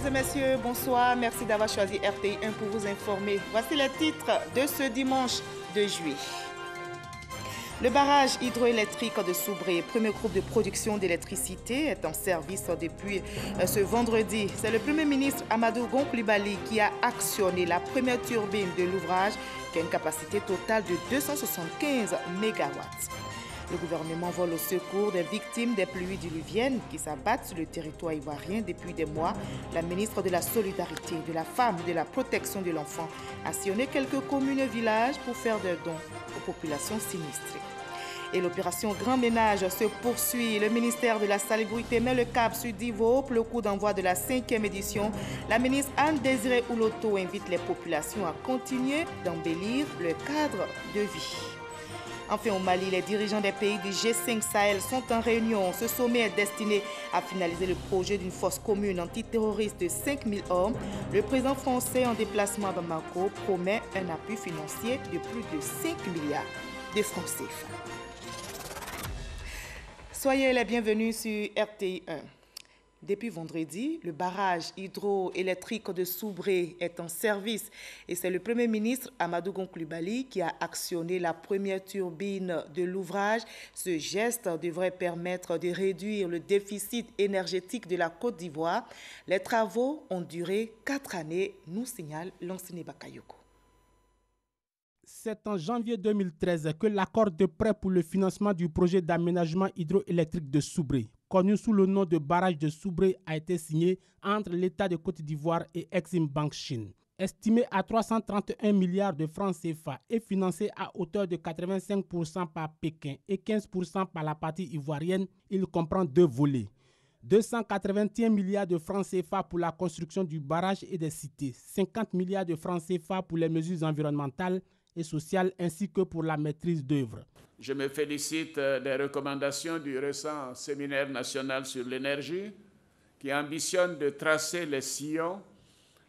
Mesdames et messieurs, bonsoir. Merci d'avoir choisi RTI 1 pour vous informer. Voici les titres de ce dimanche 2 juillet. Le barrage hydroélectrique de Soubré, premier groupe de production d'électricité, est en service depuis ce vendredi. C'est le Premier ministre Amadou Gon Coulibaly qui a actionné la première turbine de l'ouvrage qui a une capacité totale de 275 MW. Le gouvernement vole au secours des victimes des pluies diluviennes qui s'abattent sur le territoire ivoirien depuis des mois. La ministre de la Solidarité, de la Femme et de la Protection de l'Enfant a sillonné quelques communes et villages pour faire des dons aux populations sinistrées. Et l'opération Grand Ménage se poursuit. Le ministère de la Salubrité met le cap sur Divo pour le coup d'envoi de la 5e édition. La ministre Anne-Désirée Ouloto invite les populations à continuer d'embellir le cadre de vie. Enfin, au Mali, les dirigeants des pays du G5 Sahel sont en réunion. Ce sommet est destiné à finaliser le projet d'une force commune antiterroriste de 5000 hommes. Le président français en déplacement à Bamako promet un appui financier de plus de 5 milliards de francs CFA. Soyez les bienvenus sur RTI 1. Depuis vendredi, le barrage hydroélectrique de Soubré est en service et c'est le Premier ministre Amadou Gon Coulibaly qui a actionné la première turbine de l'ouvrage. Ce geste devrait permettre de réduire le déficit énergétique de la Côte d'Ivoire. Les travaux ont duré 4 années, nous signale Lansine Bakayoko. C'est en janvier 2013 que l'accord de prêt pour le financement du projet d'aménagement hydroélectrique de Soubré, connu sous le nom de barrage de Soubré, a été signé entre l'État de Côte d'Ivoire et Exim Bank Chine. Estimé à 331 milliards de francs CFA et financé à hauteur de 85% par Pékin et 15% par la partie ivoirienne, il comprend 2 volets. 281 milliards de francs CFA pour la construction du barrage et des cités, 50 milliards de francs CFA pour les mesures environnementales et sociales ainsi que pour la maîtrise d'œuvre. Je me félicite des recommandations du récent séminaire national sur l'énergie qui ambitionne de tracer les sillons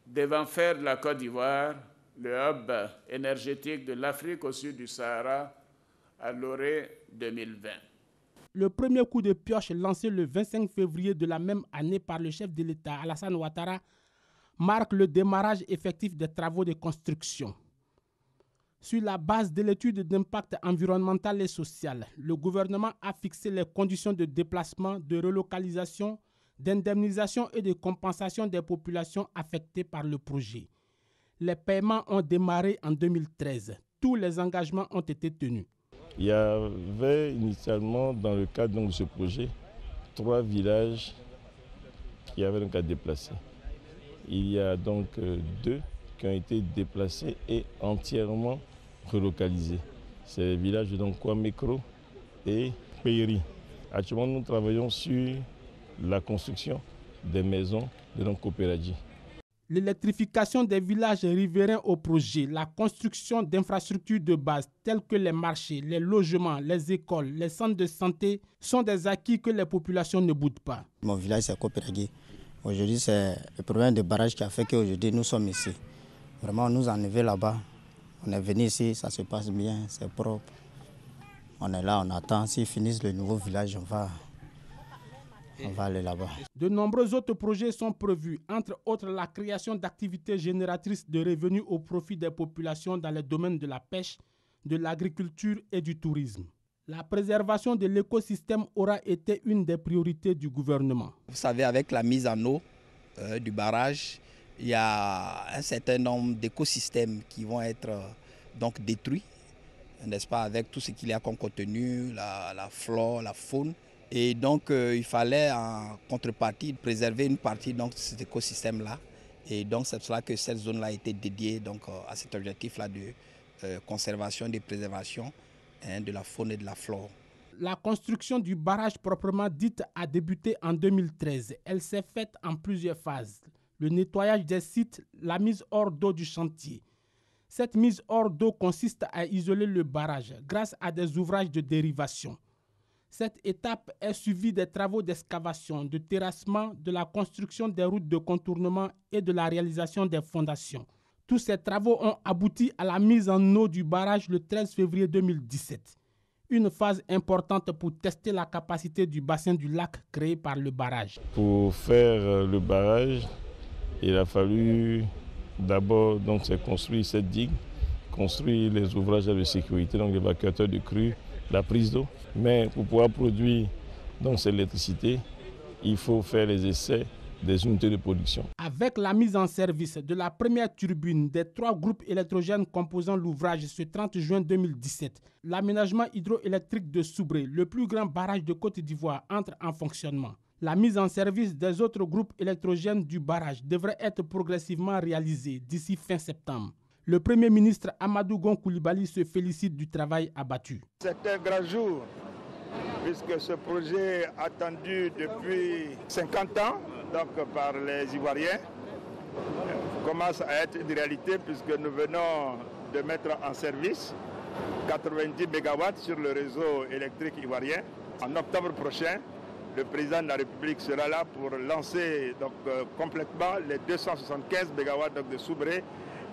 devant faire de la Côte d'Ivoire le hub énergétique de l'Afrique au sud du Sahara à l'horizon 2020. Le premier coup de pioche lancé le 25 février de la même année par le chef de l'État, Alassane Ouattara, marque le démarrage effectif des travaux de construction. Sur la base de l'étude d'impact environnemental et social, le gouvernement a fixé les conditions de déplacement, de relocalisation, d'indemnisation et de compensation des populations affectées par le projet. Les paiements ont démarré en 2013. Tous les engagements ont été tenus. Il y avait initialement, dans le cadre de ce projet, 3 villages qui avaient donc à déplacer. Il y a donc 2 qui ont été déplacés et entièrement relocalisés. C'est les villages de Kwamekro et Peyri. Actuellement, nous travaillons sur la construction des maisons de Kopéradji. L'électrification des villages riverains au projet, la construction d'infrastructures de base telles que les marchés, les logements, les écoles, les centres de santé sont des acquis que les populations ne boudent pas. Mon village, c'est Kopéradji. Aujourd'hui, c'est le problème de barrage qui a fait qu'aujourd'hui, nous sommes ici. Vraiment, on nous a enlevés là-bas. On est venu ici, ça se passe bien, c'est propre. On est là, on attend. S'ils finissent le nouveau village, on va aller là-bas. De nombreux autres projets sont prévus, entre autres la création d'activités génératrices de revenus au profit des populations dans les domaines de la pêche, de l'agriculture et du tourisme. La préservation de l'écosystème aura été une des priorités du gouvernement. Vous savez, avec la mise en eau du barrage, il y a un certain nombre d'écosystèmes qui vont être donc détruits, n'est-ce pas, avec tout ce qu'il y a comme contenu, la flore, la faune. Et donc, il fallait en contrepartie préserver une partie donc, de cet écosystème-là. Et donc, c'est pour cela que cette zone-là a été dédiée donc, à cet objectif-là de conservation et de préservation de la faune et de la flore. La construction du barrage proprement dite a débuté en 2013. Elle s'est faite en plusieurs phases. Le nettoyage des sites, la mise hors d'eau du chantier. Cette mise hors d'eau consiste à isoler le barrage grâce à des ouvrages de dérivation. Cette étape est suivie des travaux d'excavation, de terrassement, de la construction des routes de contournement et de la réalisation des fondations. Tous ces travaux ont abouti à la mise en eau du barrage le 13 février 2017. Une phase importante pour tester la capacité du bassin du lac créé par le barrage. Pour faire le barrage, Il a fallu d'abord construire cette digue, construire les ouvrages de sécurité, donc l'évacuateur de crue, la prise d'eau. Mais pour pouvoir produire cette électricité, il faut faire les essais des unités de production. Avec la mise en service de la première turbine des 3 groupes électrogènes composant l'ouvrage ce 30 juin 2017, l'aménagement hydroélectrique de Soubré, le plus grand barrage de Côte d'Ivoire, entre en fonctionnement. La mise en service des autres groupes électrogènes du barrage devrait être progressivement réalisée d'ici fin septembre. Le Premier ministre Amadou Gon Coulibaly se félicite du travail abattu. C'est un grand jour, puisque ce projet attendu depuis 50 ans par les Ivoiriens commence à être une réalité, puisque nous venons de mettre en service 90 MW sur le réseau électrique ivoirien. En octobre prochain, le président de la République sera là pour lancer complètement les 275 MW de Soubré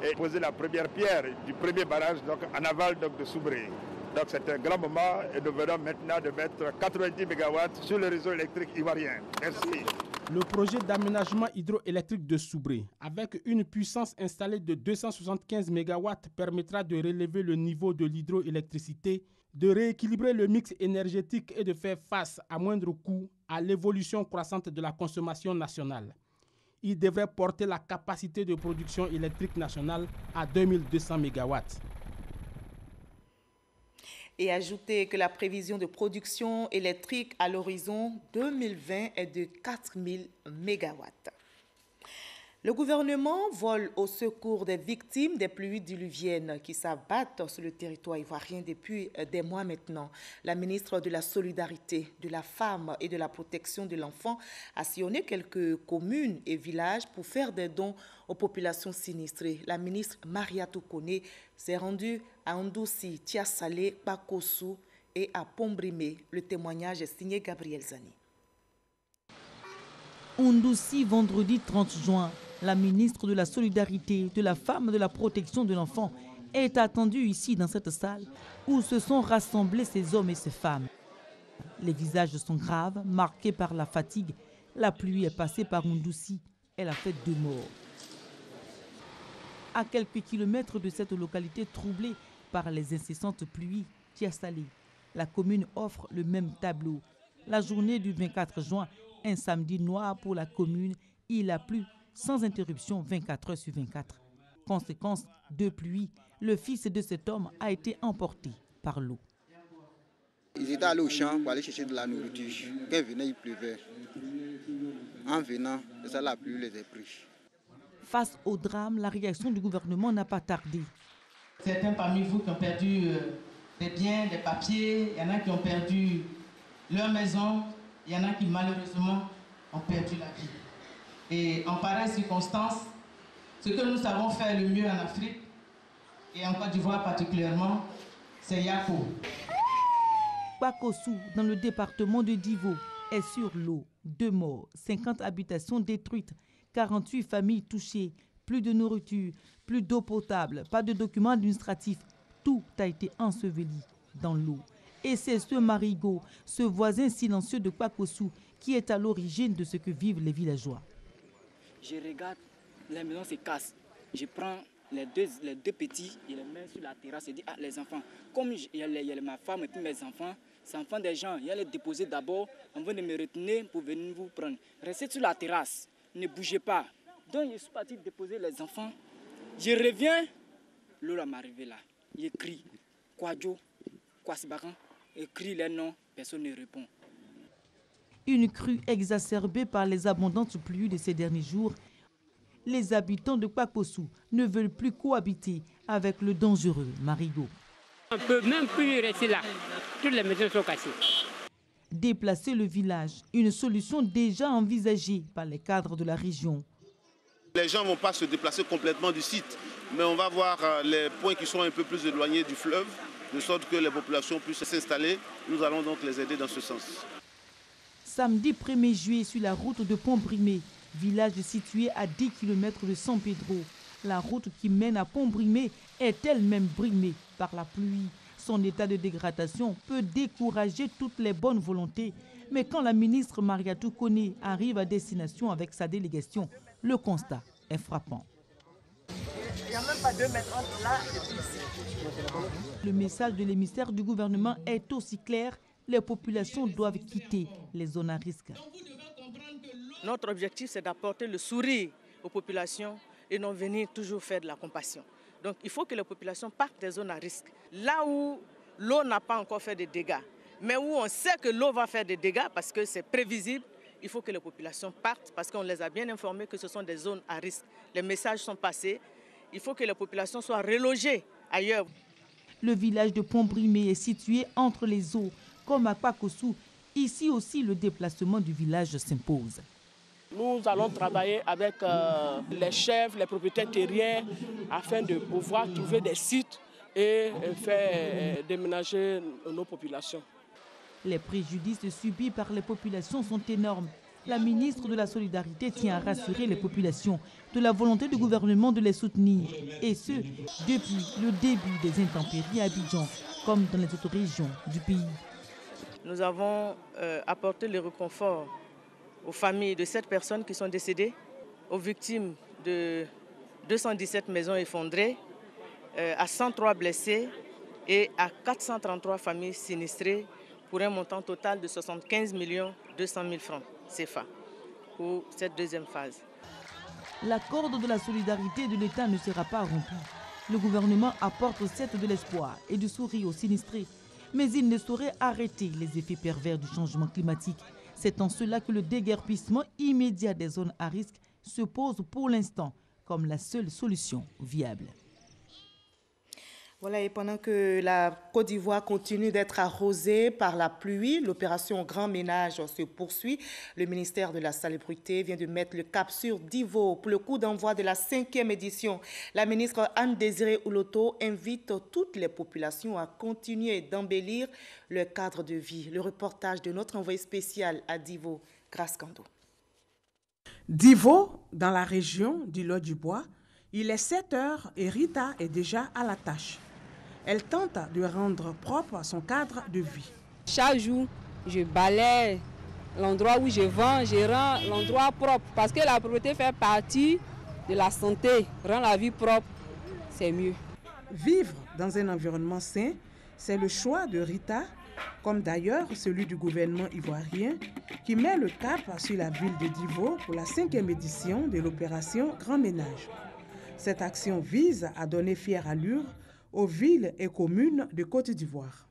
et poser la première pierre du premier barrage en aval de Soubré. Donc c'est un grand moment et nous venons maintenant de mettre 90 MW sur le réseau électrique ivoirien. Merci. Le projet d'aménagement hydroélectrique de Soubré, avec une puissance installée de 275 MW, permettra de relever le niveau de l'hydroélectricité, de rééquilibrer le mix énergétique et de faire face à moindre coût à l'évolution croissante de la consommation nationale. Il devrait porter la capacité de production électrique nationale à 2200 MW. Et ajouter que la prévision de production électrique à l'horizon 2020 est de 4000 MW. Le gouvernement vole au secours des victimes des pluies diluviennes qui s'abattent sur le territoire ivoirien depuis des mois maintenant. La ministre de la Solidarité, de la Femme et de la Protection de l'Enfant a sillonné quelques communes et villages pour faire des dons aux populations sinistrées. La ministre Mariatou Kone s'est rendue à Ndoussi, Tiasalé, Bakossou et à Pombrimé. Le témoignage est signé Gabriel Zani. Ndoussi, vendredi 30 juin. La ministre de la Solidarité, de la Femme et de la Protection de l'Enfant est attendue ici dans cette salle où se sont rassemblés ces hommes et ces femmes. Les visages sont graves, marqués par la fatigue. La pluie est passée par Ndoussi. Elle a fait 2 morts. À quelques kilomètres de cette localité troublée par les incessantes pluies, Tiasalé, la commune offre le même tableau. La journée du 24 juin, un samedi noir pour la commune, il a plu sans interruption 24 heures sur 24. Conséquence de pluie, le fils de cet homme a été emporté par l'eau. Ils étaient allés au champ pour aller chercher de la nourriture. Quand ils venaient, il pleuvait. En venant, ça, la pluie les a pris. Face au drame, la réaction du gouvernement n'a pas tardé. Certains parmi vous qui ont perdu des biens, des papiers, il y en a qui ont perdu leur maison, il y en a qui malheureusement ont perdu la vie. Et en pareille circonstance, ce que nous savons faire le mieux en Afrique, et en Côte d'Ivoire particulièrement, c'est Yako. Bakossou, dans le département de Divo, est sur l'eau. 2 morts, 50 habitations détruites, 48 familles touchées, plus de nourriture, plus d'eau potable, pas de documents administratifs. Tout a été enseveli dans l'eau. Et c'est ce marigot, ce voisin silencieux de Bakossou, qui est à l'origine de ce que vivent les villageois. Je regarde, les maisons se cassent. Je prends les deux petits, je les mets sur la terrasse et dis les enfants, comme il y a ma femme et puis mes enfants, c'est enfants des gens, il y a les déposer d'abord, avant de me retenir pour venir vous prendre. Restez sur la terrasse, ne bougez pas. Donc je suis parti déposer les enfants. Je reviens, l'eau m'est arrivée là. Je crie, Kwadjo, Kwasibaran, je crie les noms, personne ne répond. Une crue exacerbée par les abondantes pluies de ces derniers jours. Les habitants de Bakossou ne veulent plus cohabiter avec le dangereux marigot. On ne peut même plus rester là. Toutes les maisons sont cassées. Déplacer le village, une solution déjà envisagée par les cadres de la région. Les gens ne vont pas se déplacer complètement du site, mais on va voir les points qui sont un peu plus éloignés du fleuve, de sorte que les populations puissent s'installer. Nous allons donc les aider dans ce sens. Samedi 1er juillet, sur la route de Pombrimé, village situé à 10 km de San Pedro. La route qui mène à Pombrimé est elle-même brimée par la pluie. Son état de dégradation peut décourager toutes les bonnes volontés. Mais quand la ministre Mariatou Kone arrive à destination avec sa délégation, le constat est frappant. Il n'y a même pas 2 mètres entre là et ici. Le message de l'émissaire du gouvernement est aussi clair. Les populations doivent quitter les zones à risque. Notre objectif, c'est d'apporter le sourire aux populations et non venir toujours faire de la compassion. Donc il faut que les populations partent des zones à risque. Là où l'eau n'a pas encore fait de dégâts, mais où on sait que l'eau va faire des dégâts parce que c'est prévisible, il faut que les populations partent parce qu'on les a bien informés que ce sont des zones à risque. Les messages sont passés. Il faut que les populations soient relogées ailleurs. Le village de Pont-Brimé est situé entre les eaux, comme à Pakossou. Ici aussi, le déplacement du village s'impose. Nous allons travailler avec les chefs, les propriétaires terriens, afin de pouvoir trouver des sites et faire déménager nos populations. Les préjudices subis par les populations sont énormes. La ministre de la Solidarité tient à rassurer les populations de la volonté du gouvernement de les soutenir, et ce, depuis le début des intempéries à Abidjan, comme dans les autres régions du pays. Nous avons apporté le réconfort aux familles de 7 personnes qui sont décédées, aux victimes de 217 maisons effondrées, à 103 blessés et à 433 familles sinistrées pour un montant total de 75 200 000 francs CFA pour cette deuxième phase. La corde de la solidarité de l'État ne sera pas rompue. Le gouvernement apporte certes de l'espoir et du sourire aux sinistrés, mais il ne saurait arrêter les effets pervers du changement climatique. C'est en cela que le déguerpissement immédiat des zones à risque se pose pour l'instant comme la seule solution viable. Voilà, et pendant que la Côte d'Ivoire continue d'être arrosée par la pluie, l'opération Grand Ménage se poursuit. Le ministère de la Salubrité vient de mettre le cap sur Divo pour le coup d'envoi de la 5e édition. La ministre Anne-Désirée Ouloto invite toutes les populations à continuer d'embellir leur cadre de vie. Le reportage de notre envoyé spécial à Divo, Grace Kando. Divo, dans la région d'Îlot-du-Bois, il est 7 heures et Rita est déjà à la tâche. Elle tente de rendre propre son cadre de vie. Chaque jour, je balaye l'endroit où je vends, je rends l'endroit propre parce que la propreté fait partie de la santé. Rendre la vie propre, c'est mieux. Vivre dans un environnement sain, c'est le choix de Rita, comme d'ailleurs celui du gouvernement ivoirien, qui met le cap sur la ville de Divo pour la 5e édition de l'opération Grand Ménage. Cette action vise à donner fière allure aux villes et communes de Côte d'Ivoire.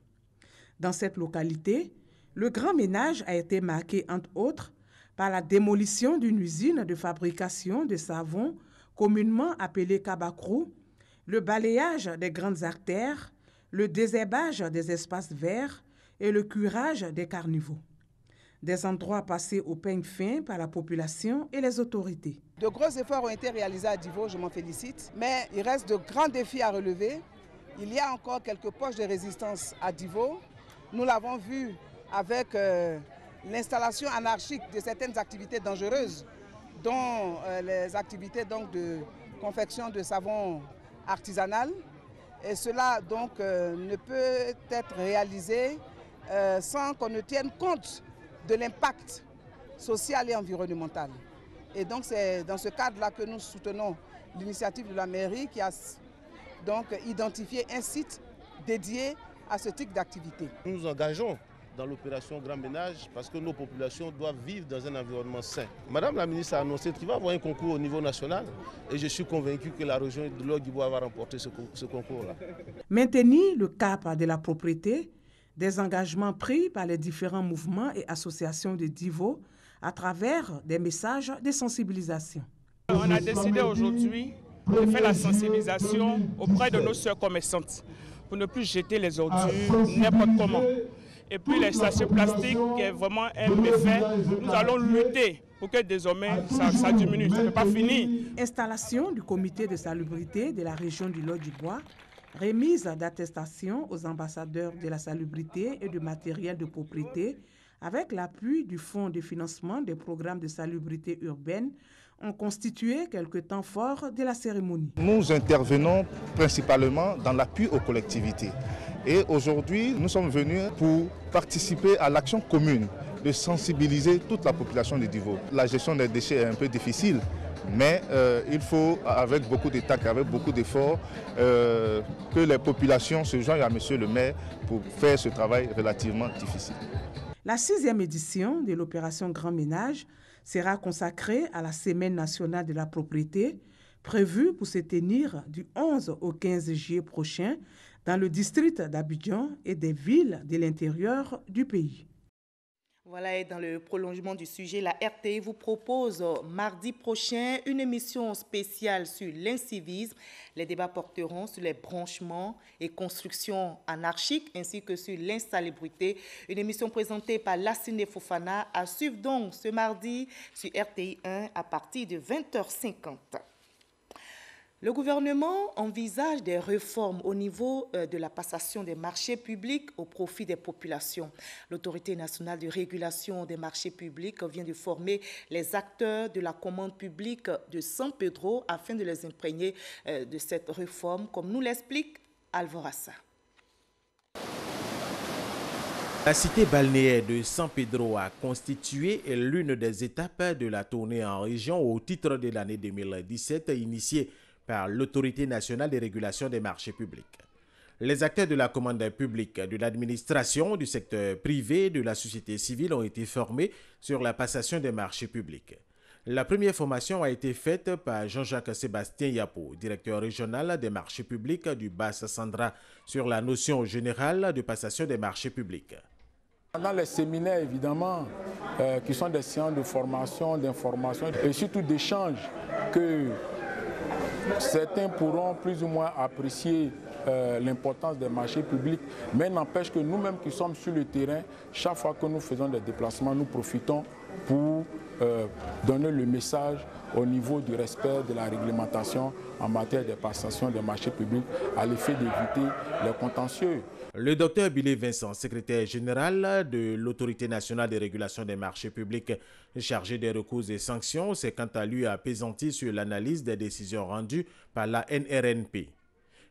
Dans cette localité, le Grand Ménage a été marqué, entre autres, par la démolition d'une usine de fabrication de savon communément appelée Kabakrou, le balayage des grandes artères, le désherbage des espaces verts et le curage des carnivaux. Des endroits passés au peigne fin par la population et les autorités. De gros efforts ont été réalisés à Divo, je m'en félicite, mais il reste de grands défis à relever. Il y a encore quelques poches de résistance à Divo. Nous l'avons vu avec l'installation anarchique de certaines activités dangereuses, dont les activités donc, de confection de savon artisanal. Et cela donc, ne peut être réalisé sans qu'on ne tienne compte de l'impact social et environnemental. Et donc c'est dans ce cadre-là que nous soutenons l'initiative de la mairie qui a donc identifié un site dédié à ce type d'activité. Nous nous engageons dans l'opération Grand Ménage parce que nos populations doivent vivre dans un environnement sain. Madame la ministre a annoncé qu'il va y avoir un concours au niveau national et je suis convaincu que la région de l'Îlot-du-Bois va remporter ce concours-là. Maintenir le cap de la propriété, des engagements pris par les différents mouvements et associations de Divo à travers des messages de sensibilisation. On a décidé aujourd'hui de faire la sensibilisation auprès de nos sœurs commerçantes pour ne plus jeter les ordures n'importe comment. Et puis les sachets plastiques, qui est vraiment un méfait, nous allons lutter pour que désormais ça diminue, ça ne peut pas finir. Installation du comité de salubrité de la région du Îlot-du-Bois, remise d'attestations aux ambassadeurs de la salubrité et du matériel de propriété avec l'appui du Fonds de financement des programmes de salubrité urbaine ont constitué quelques temps forts de la cérémonie. Nous intervenons principalement dans l'appui aux collectivités. Et aujourd'hui, nous sommes venus pour participer à l'action commune de sensibiliser toute la population de Divo. La gestion des déchets est un peu difficile Mais il faut, avec beaucoup de tact, avec beaucoup d'efforts, que les populations se joignent à M. le maire pour faire ce travail relativement difficile. La 6e édition de l'opération Grand Ménage sera consacrée à la Semaine nationale de la propriété, prévue pour se tenir du 11 au 15 juillet prochain dans le district d'Abidjan et des villes de l'intérieur du pays. Voilà, et dans le prolongement du sujet, la RTI vous propose mardi prochain une émission spéciale sur l'incivisme. Les débats porteront sur les branchements et constructions anarchiques ainsi que sur l'insalubrité. Une émission présentée par Lassine Fofana à suivre donc ce mardi sur RTI 1 à partir de 20h50. Le gouvernement envisage des réformes au niveau de la passation des marchés publics au profit des populations. L'Autorité nationale de régulation des marchés publics vient de former les acteurs de la commande publique de San Pedro afin de les imprégner de cette réforme, comme nous l'explique Alvorassa. La cité balnéaire de San Pedro a constitué l'une des étapes de la tournée en région au titre de l'année 2017 initiée par l'Autorité nationale de régulation des marchés publics. Les acteurs de la commande publique, de l'administration, du secteur privé, de la société civile ont été formés sur la passation des marchés publics. La première formation a été faite par Jean-Jacques Sébastien Yapo, directeur régional des marchés publics du Bas-Sandra, sur la notion générale de passation des marchés publics. Dans les séminaires, évidemment, qui sont des séances de formation, d'information et surtout d'échange que certains pourront plus ou moins apprécier l'importance des marchés publics, mais n'empêche que nous-mêmes qui sommes sur le terrain, chaque fois que nous faisons des déplacements, nous profitons pour donner le message au niveau du respect de la réglementation en matière de passation des marchés publics à l'effet d'éviter les contentieux. Le docteur Billy Vincent, secrétaire général de l'Autorité nationale de régulation des marchés publics chargé des recours et sanctions, s'est quant à lui apaisanti sur l'analyse des décisions rendues par la NRNP.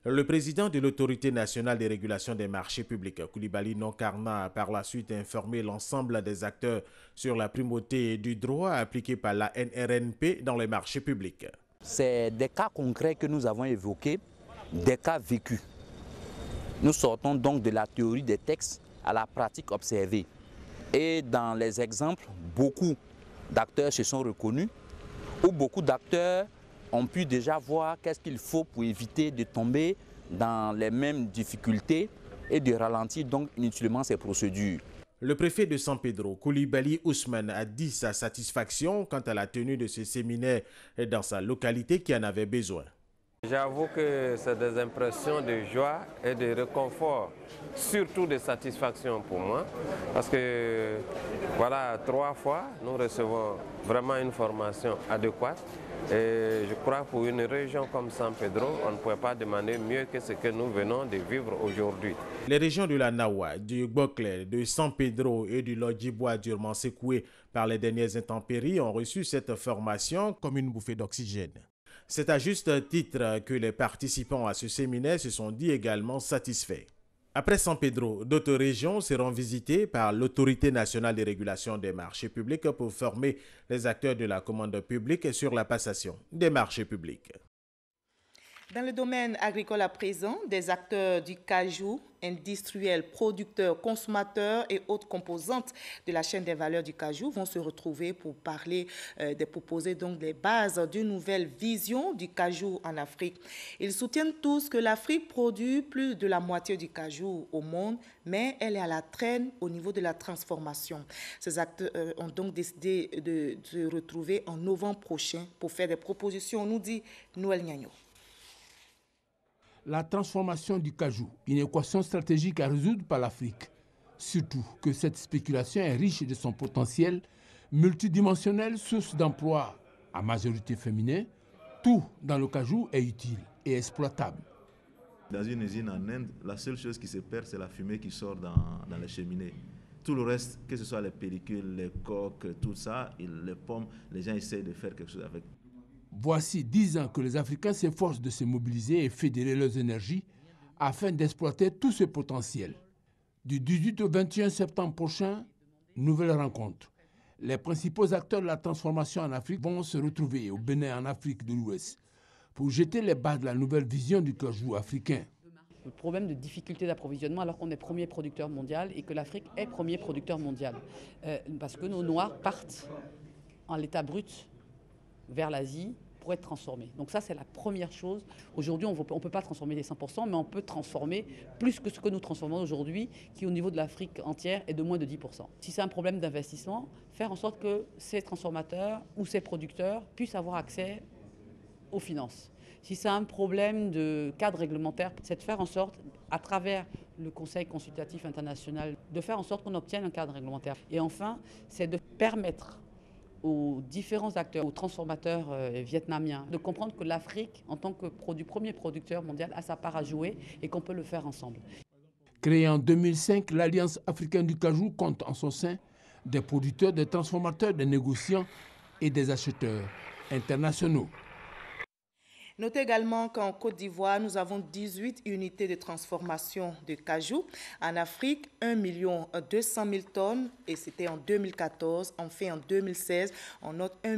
Le président de l'Autorité nationale de régulation des marchés publics, Koulibaly Nonkarna, a par la suite informé l'ensemble des acteurs sur la primauté du droit appliqué par la NRNP dans les marchés publics. C'est des cas concrets que nous avons évoqués, des cas vécus. Nous sortons donc de la théorie des textes à la pratique observée. Et dans les exemples, beaucoup d'acteurs se sont reconnus, ou beaucoup d'acteurs ont pu déjà voir qu'est-ce qu'il faut pour éviter de tomber dans les mêmes difficultés et de ralentir donc inutilement ces procédures. Le préfet de San Pedro, Koulibaly Ousmane, a dit sa satisfaction quant à la tenue de ce séminaire dans sa localité qui en avait besoin. J'avoue que c'est des impressions de joie et de réconfort, surtout de satisfaction pour moi, parce que voilà, 3 fois, nous recevons vraiment une formation adéquate. Et je crois que pour une région comme San Pedro, on ne pouvait pas demander mieux que ce que nous venons de vivre aujourd'hui. Les régions de la Nawa, du Boklé, de San Pedro et du Lodjibois durement secouées par les dernières intempéries ont reçu cette formation comme une bouffée d'oxygène. C'est à juste titre que les participants à ce séminaire se sont dit également satisfaits. Après San Pedro, d'autres régions seront visitées par l'Autorité nationale de régulation des marchés publics pour former les acteurs de la commande publique sur la passation des marchés publics. Dans le domaine agricole à présent, des acteurs du cajou, industriels, producteurs, consommateurs et autres composantes de la chaîne des valeurs du cajou vont se retrouver pour parler de proposer donc les bases d'une nouvelle vision du cajou en Afrique. Ils soutiennent tous que l'Afrique produit plus de la moitié du cajou au monde, mais elle est à la traîne au niveau de la transformation. Ces acteurs ont donc décidé de se retrouver en novembre prochain pour faire des propositions, nous dit Noël Nyagno. La transformation du cajou, une équation stratégique à résoudre par l'Afrique. Surtout que cette spéculation est riche de son potentiel multidimensionnel, source d'emploi à majorité féminin. Tout dans le cajou est utile et exploitable. Dans une usine en Inde, la seule chose qui se perd, c'est la fumée qui sort dans les cheminées. Tout le reste, que ce soit les pellicules, les coques, tout ça, les pommes, les gens essayent de faire quelque chose avec. Voici 10 ans que les Africains s'efforcent de se mobiliser et fédérer leurs énergies afin d'exploiter tout ce potentiel. Du 18 au 21 septembre prochain, nouvelle rencontre. Les principaux acteurs de la transformation en Afrique vont se retrouver au Bénin, en Afrique de l'Ouest, pour jeter les bases de la nouvelle vision du cajou africain. Le problème de difficulté d'approvisionnement alors qu'on est premier producteur mondial et que l'Afrique est premier producteur mondial. Parce que nos noirs partent en l'état brut vers l'Asie pour être transformés. Donc ça, c'est la première chose. Aujourd'hui, on ne peut pas transformer les 100%, mais on peut transformer plus que ce que nous transformons aujourd'hui, qui au niveau de l'Afrique entière est de moins de 10%. Si c'est un problème d'investissement, faire en sorte que ces transformateurs ou ces producteurs puissent avoir accès aux finances. Si c'est un problème de cadre réglementaire, c'est de faire en sorte, à travers le Conseil consultatif international, de faire en sorte qu'on obtienne un cadre réglementaire. Et enfin, c'est de permettre aux différents acteurs, aux transformateurs vietnamiens, de comprendre que l'Afrique, en tant que premier producteur mondial, a sa part à jouer et qu'on peut le faire ensemble. Créée en 2005, l'Alliance africaine du cajou compte en son sein des producteurs, des transformateurs, des négociants et des acheteurs internationaux. Notez également qu'en Côte d'Ivoire, nous avons 18 unités de transformation de cajou. En Afrique, 1 200 000 tonnes et c'était en 2014. Enfin, en 2016, on note 1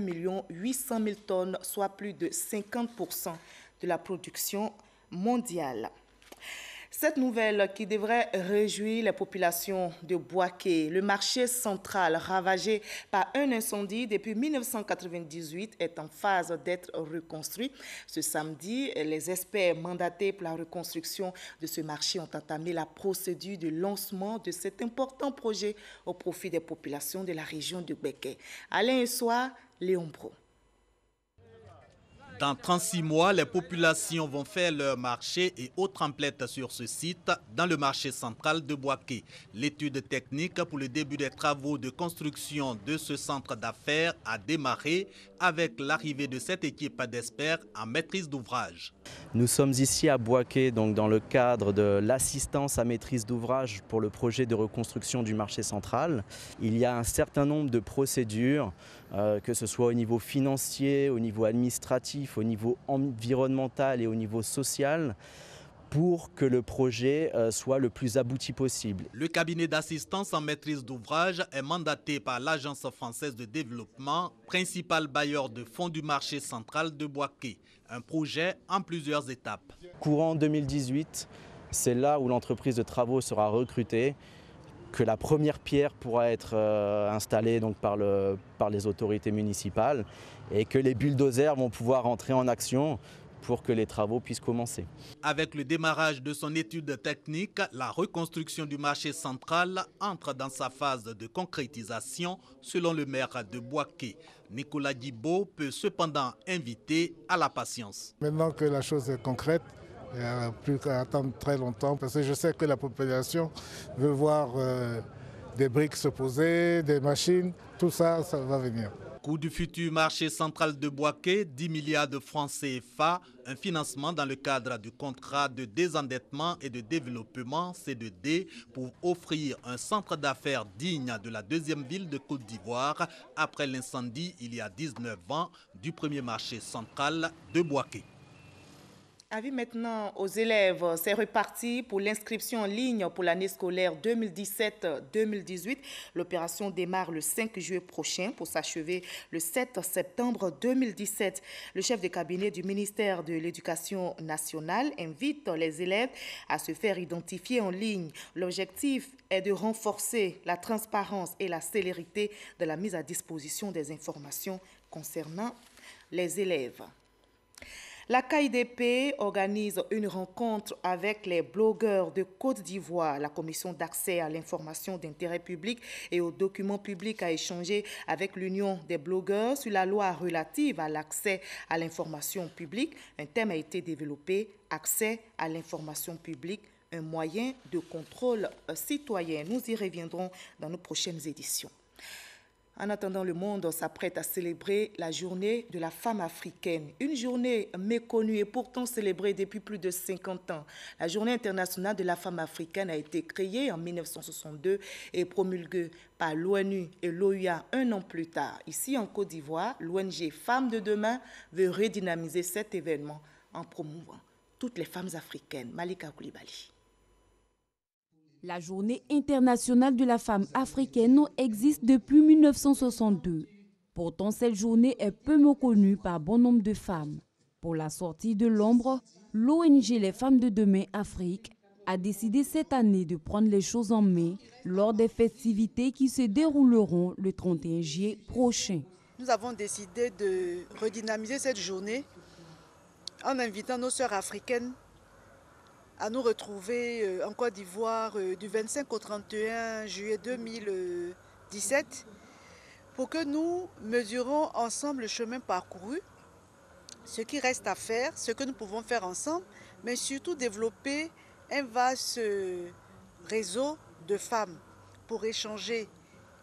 800 000 tonnes, soit plus de 50% de la production mondiale. Cette nouvelle qui devrait réjouir les populations de Bouaké, le marché central ravagé par un incendie depuis 1998 est en phase d'être reconstruit. Ce samedi, les experts mandatés pour la reconstruction de ce marché ont entamé la procédure de lancement de cet important projet au profit des populations de la région de Béké. Alain Essoir, Léon Bro. Dans 36 mois, les populations vont faire leur marché et autres emplettes sur ce site dans le marché central de Bouaké. L'étude technique pour le début des travaux de construction de ce centre d'affaires a démarré avec l'arrivée de cette équipe d'experts en maîtrise d'ouvrage. Nous sommes ici à Bouaké, donc dans le cadre de l'assistance à maîtrise d'ouvrage pour le projet de reconstruction du marché central. Il y a un certain nombre de procédures, que ce soit au niveau financier, au niveau administratif, au niveau environnemental et au niveau social, pour que le projet soit le plus abouti possible. Le cabinet d'assistance en maîtrise d'ouvrage est mandaté par l'Agence française de développement, principal bailleur de fonds du marché central de Bouaké. Un projet en plusieurs étapes. Courant 2018, c'est là où l'entreprise de travaux sera recrutée, que la première pierre pourra être installée donc par les autorités municipales et que les bulldozers vont pouvoir entrer en action pour que les travaux puissent commencer. Avec le démarrage de son étude technique, la reconstruction du marché central entre dans sa phase de concrétisation selon le maire de Bouaké. Nicolas Guibaud peut cependant inviter à la patience. Maintenant que la chose est concrète, il n'y a plus qu'à attendre très longtemps parce que je sais que la population veut voir des briques se poser, des machines, tout ça, ça va venir. Coût du futur marché central de Bouaké, 10 milliards de francs CFA, un financement dans le cadre du contrat de désendettement et de développement C2D pour offrir un centre d'affaires digne de la deuxième ville de Côte d'Ivoire après l'incendie il y a 19 ans du premier marché central de Bouaké. Avis maintenant aux élèves, c'est reparti pour l'inscription en ligne pour l'année scolaire 2017-2018. L'opération démarre le 5 juillet prochain pour s'achever le 7 septembre 2017. Le chef de cabinet du ministère de l'Éducation nationale invite les élèves à se faire identifier en ligne. L'objectif est de renforcer la transparence et la célérité de la mise à disposition des informations concernant les élèves. La KIDP organise une rencontre avec les blogueurs de Côte d'Ivoire. La commission d'accès à l'information d'intérêt public et aux documents publics a échangé avec l'Union des blogueurs sur la loi relative à l'accès à l'information publique. Un thème a été développé, accès à l'information publique, un moyen de contrôle citoyen. Nous y reviendrons dans nos prochaines éditions. En attendant, le monde s'apprête à célébrer la journée de la femme africaine. Une journée méconnue et pourtant célébrée depuis plus de 50 ans. La journée internationale de la femme africaine a été créée en 1962 et promulguée par l'ONU et l'OUA un an plus tard. Ici en Côte d'Ivoire, l'ONG Femmes de Demain veut redynamiser cet événement en promouvant toutes les femmes africaines. Malika Koulibaly. La Journée internationale de la femme africaine existe depuis 1962. Pourtant, cette journée est peu méconnue par bon nombre de femmes. Pour la sortie de l'ombre, l'ONG Les Femmes de Demain Afrique a décidé cette année de prendre les choses en main lors des festivités qui se dérouleront le 31 juillet prochain. Nous avons décidé de redynamiser cette journée en invitant nos sœurs africaines à nous retrouver en Côte d'Ivoire du 25 au 31 juillet 2017 pour que nous mesurons ensemble le chemin parcouru, ce qui reste à faire, ce que nous pouvons faire ensemble, mais surtout développer un vaste réseau de femmes pour échanger,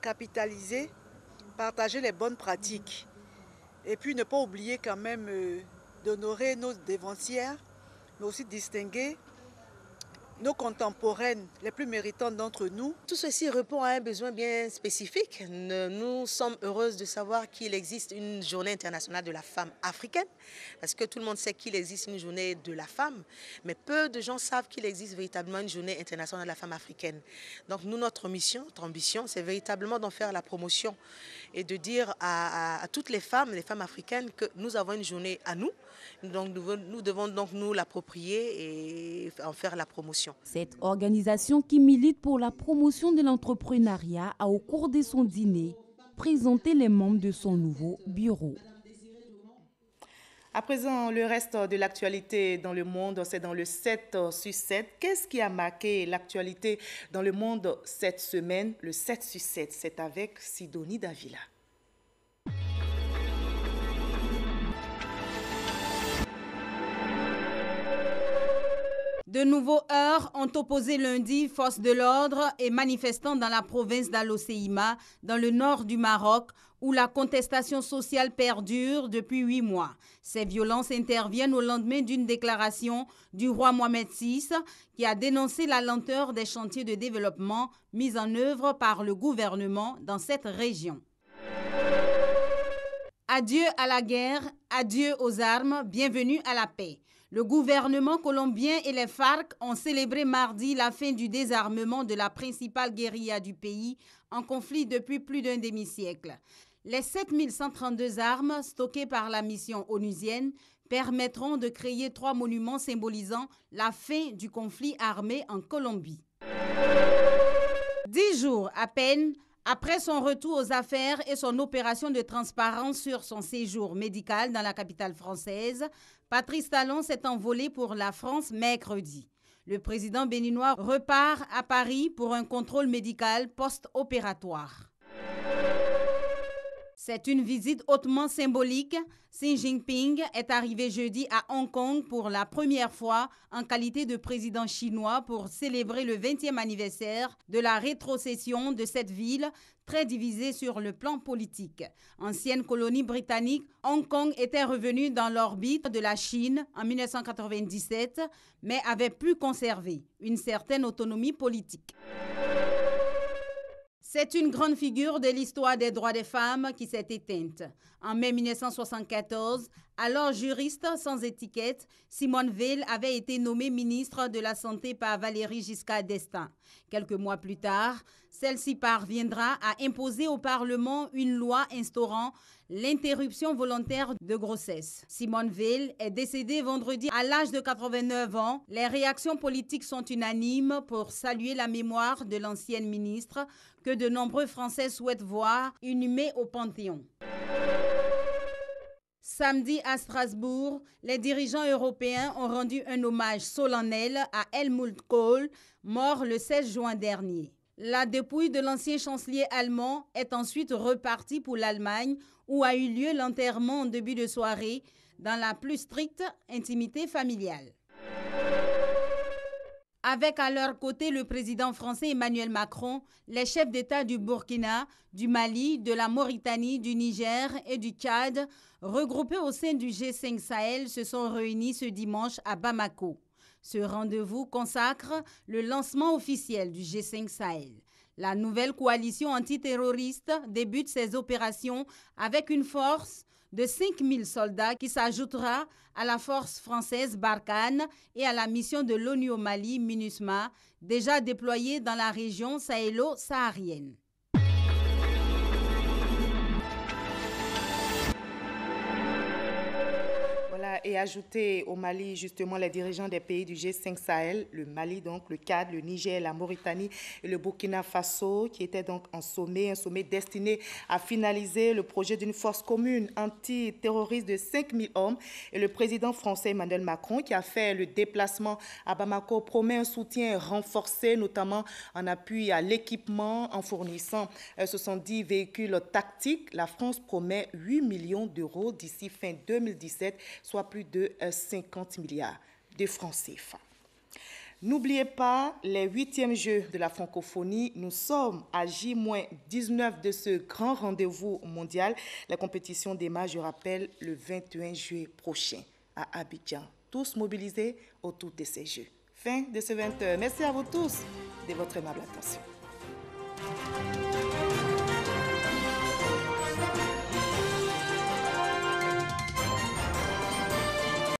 capitaliser, partager les bonnes pratiques et puis ne pas oublier quand même d'honorer nos dévancières, mais aussi distinguer nos contemporaines les plus méritantes d'entre nous. Tout ceci répond à un besoin bien spécifique. Nous sommes heureuses de savoir qu'il existe une journée internationale de la femme africaine, parce que tout le monde sait qu'il existe une journée de la femme, mais peu de gens savent qu'il existe véritablement une journée internationale de la femme africaine. Donc nous, notre mission, notre ambition, c'est véritablement d'en faire la promotion et de dire à toutes les femmes africaines que nous avons une journée à nous. Donc nous devons donc nous l'approprier et en faire la promotion. Cette organisation qui milite pour la promotion de l'entrepreneuriat a au cours de son dîner présenté les membres de son nouveau bureau. À présent, le reste de l'actualité dans le monde, c'est dans le 7 sur 7. Qu'est-ce qui a marqué l'actualité dans le monde cette semaine? Le 7 sur 7, c'est avec Sidonie Davila. De nouveaux heurts ont opposé lundi forces de l'ordre et manifestants dans la province d'Al-Hoceïma, dans le nord du Maroc, où la contestation sociale perdure depuis 8 mois. Ces violences interviennent au lendemain d'une déclaration du roi Mohamed VI qui a dénoncé la lenteur des chantiers de développement mis en œuvre par le gouvernement dans cette région. Adieu à la guerre, adieu aux armes, bienvenue à la paix. Le gouvernement colombien et les FARC ont célébré mardi la fin du désarmement de la principale guérilla du pays en conflit depuis plus d'un demi-siècle. Les 7132 armes stockées par la mission onusienne permettront de créer 3 monuments symbolisant la fin du conflit armé en Colombie. 10 jours à peine après son retour aux affaires et son opération de transparence sur son séjour médical dans la capitale française, Patrice Talon s'est envolé pour la France mercredi. Le président béninois repart à Paris pour un contrôle médical post-opératoire. C'est une visite hautement symbolique. Xi Jinping est arrivé jeudi à Hong Kong pour la première fois en qualité de président chinois pour célébrer le 20e anniversaire de la rétrocession de cette ville très divisée sur le plan politique. Ancienne colonie britannique, Hong Kong était revenu dans l'orbite de la Chine en 1997, mais avait pu conserver une certaine autonomie politique. C'est une grande figure de l'histoire des droits des femmes qui s'est éteinte. En mai 1974, alors juriste sans étiquette, Simone Veil avait été nommée ministre de la Santé par Valéry Giscard d'Estaing. Quelques mois plus tard, celle-ci parviendra à imposer au Parlement une loi instaurant l'interruption volontaire de grossesse. Simone Veil est décédée vendredi à l'âge de 89 ans. Les réactions politiques sont unanimes pour saluer la mémoire de l'ancienne ministre que de nombreux Français souhaitent voir inhumée au Panthéon. Samedi à Strasbourg, les dirigeants européens ont rendu un hommage solennel à Helmut Kohl, mort le 16 juin dernier. La dépouille de l'ancien chancelier allemand est ensuite repartie pour l'Allemagne, où a eu lieu l'enterrement en début de soirée dans la plus stricte intimité familiale. Avec à leur côté le président français Emmanuel Macron, les chefs d'État du Burkina, du Mali, de la Mauritanie, du Niger et du Tchad, regroupés au sein du G5 Sahel, se sont réunis ce dimanche à Bamako. Ce rendez-vous consacre le lancement officiel du G5 Sahel. La nouvelle coalition antiterroriste débute ses opérations avec une force de 5000 soldats qui s'ajoutera à la force française Barkhane et à la mission de l'ONU au Mali, MINUSMA, déjà déployée dans la région sahélo-saharienne. Et ajouter au Mali justement les dirigeants des pays du G5 Sahel, le Mali donc, le Tchad, le Niger, la Mauritanie et le Burkina Faso qui étaient donc en sommet, un sommet destiné à finaliser le projet d'une force commune antiterroriste de 5000 hommes. Et le président français Emmanuel Macron qui a fait le déplacement à Bamako promet un soutien renforcé, notamment en appui à l'équipement en fournissant 70 véhicules tactiques. La France promet 8 millions d'euros d'ici fin 2017, soit plus de 50 milliards de francs CFA. N'oubliez pas les 8e Jeux de la francophonie. Nous sommes à J-19 de ce grand rendez-vous mondial. La compétition démarre, je rappelle, le 21 juillet prochain à Abidjan. Tous mobilisés autour de ces Jeux. Fin de ce 20h. Merci à vous tous de votre aimable attention.